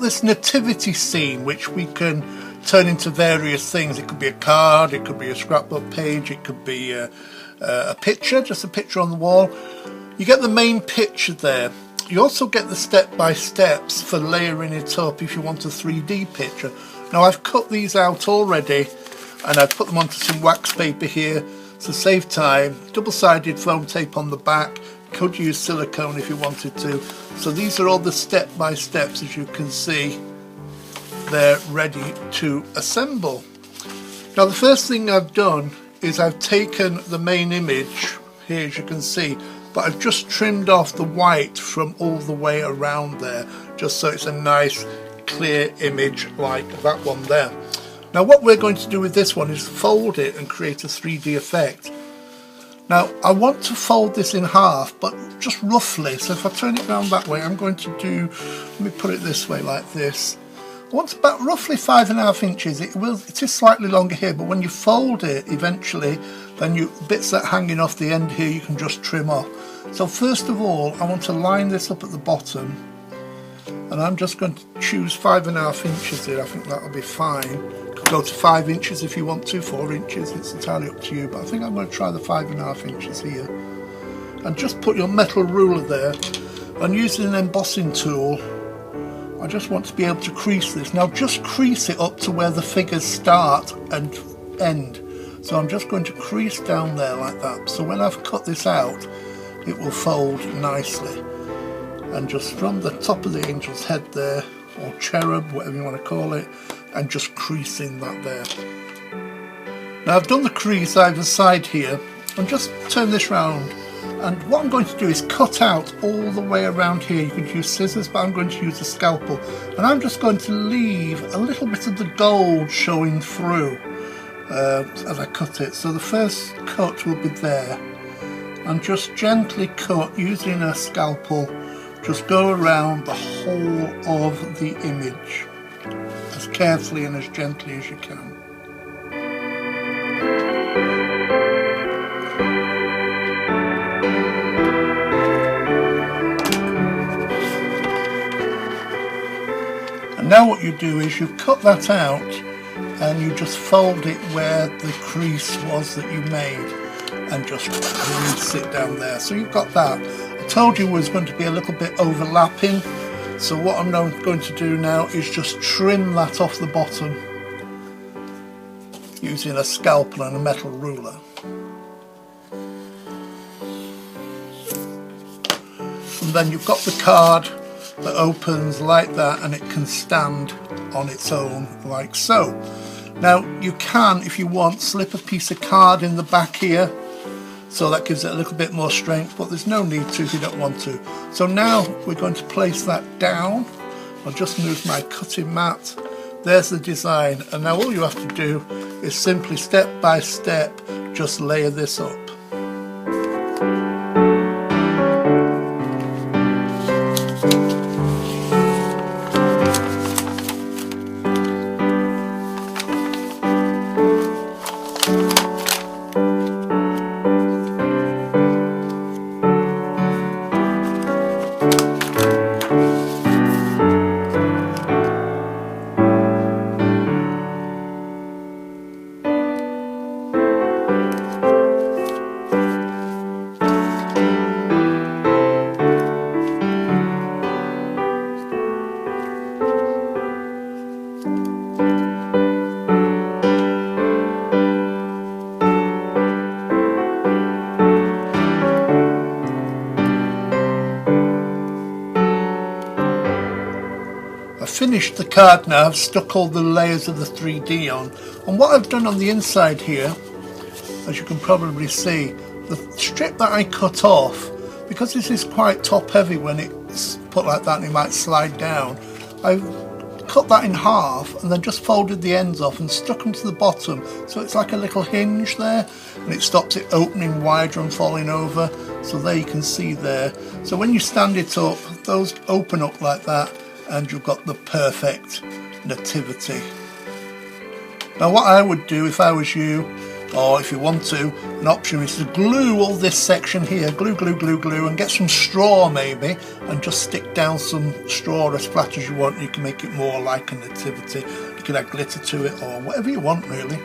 got this nativity scene which we can turn into various things. It could be a card, it could be a scrapbook page, it could be a picture, just a picture on the wall. You get the main picture there. You also get the step-by-steps for layering it up if you want a 3D picture. Now I've cut these out already and I've put them onto some wax paper here to save time. Double-sided foam tape on the back. Could use silicone if you wanted to. So these are all the step-by-steps, as you can see. They're ready to assemble. Now the first thing I've done is I've taken the main image here, as you can see, but I've just trimmed off the white from all the way around there, just so it's a nice clear image like that one there. Now what we're going to do with this one is fold it and create a 3D effect. Now I want to fold this in half, but just roughly, so if I turn it around that way, I'm going to do, let me put it this way like this. I want about roughly 5.5 inches. It is slightly longer here, but when you fold it eventually, then bits that are hanging off the end here you can just trim off. So first of all, I want to line this up at the bottom, and I'm just going to choose 5.5 inches here. I think that'll be fine. You could go to 5 inches if you want to, 4 inches, it's entirely up to you, but I think I'm going to try the 5.5 inches here. And just put your metal ruler there, and using an embossing tool, I just want to be able to crease this. Now just crease it up to where the figures start and end. So I'm just going to crease down there like that. So when I've cut this out, it will fold nicely. And just from the top of the angel's head there, or cherub, whatever you want to call it, and just creasing that there. Now I've done the crease either side here, and just turn this round. And what I'm going to do is cut out all the way around here. You could use scissors, but I'm going to use a scalpel. And I'm just going to leave a little bit of the gold showing through as I cut it. So the first cut will be there. And just gently cut using a scalpel. Just go around the whole of the image as carefully and as gently as you can. Now what you do is you cut that out and you just fold it where the crease was that you made and just crease it down there. So you've got that. I told you it was going to be a little bit overlapping, so what I'm now going to do now is just trim that off the bottom using a scalpel and a metal ruler. And then you've got the card that opens like that, and it can stand on its own like so. Now you can, if you want, slip a piece of card in the back here, so that gives it a little bit more strength, but there's no need to if you don't want to. So now we're going to place that down. I'll just move my cutting mat. There's the design, and now all you have to do is simply step by step just layer this up. Finished the card now. I've stuck all the layers of the 3D on, and what I've done on the inside here, as you can probably see, the strip that I cut off, because this is quite top heavy when it's put like that and it might slide down, I've cut that in half and then just folded the ends off and stuck them to the bottom, so it's like a little hinge there, and it stops it opening wider and falling over. So there you can see there, so when you stand it up, those open up like that, and you've got the perfect nativity. Now what I would do if I was you Or if you want to, an option is to glue all this section here, glue, and get some straw maybe, and just stick down some straw as flat as you want. You can make it more like a nativity. You can add glitter to it or whatever you want really.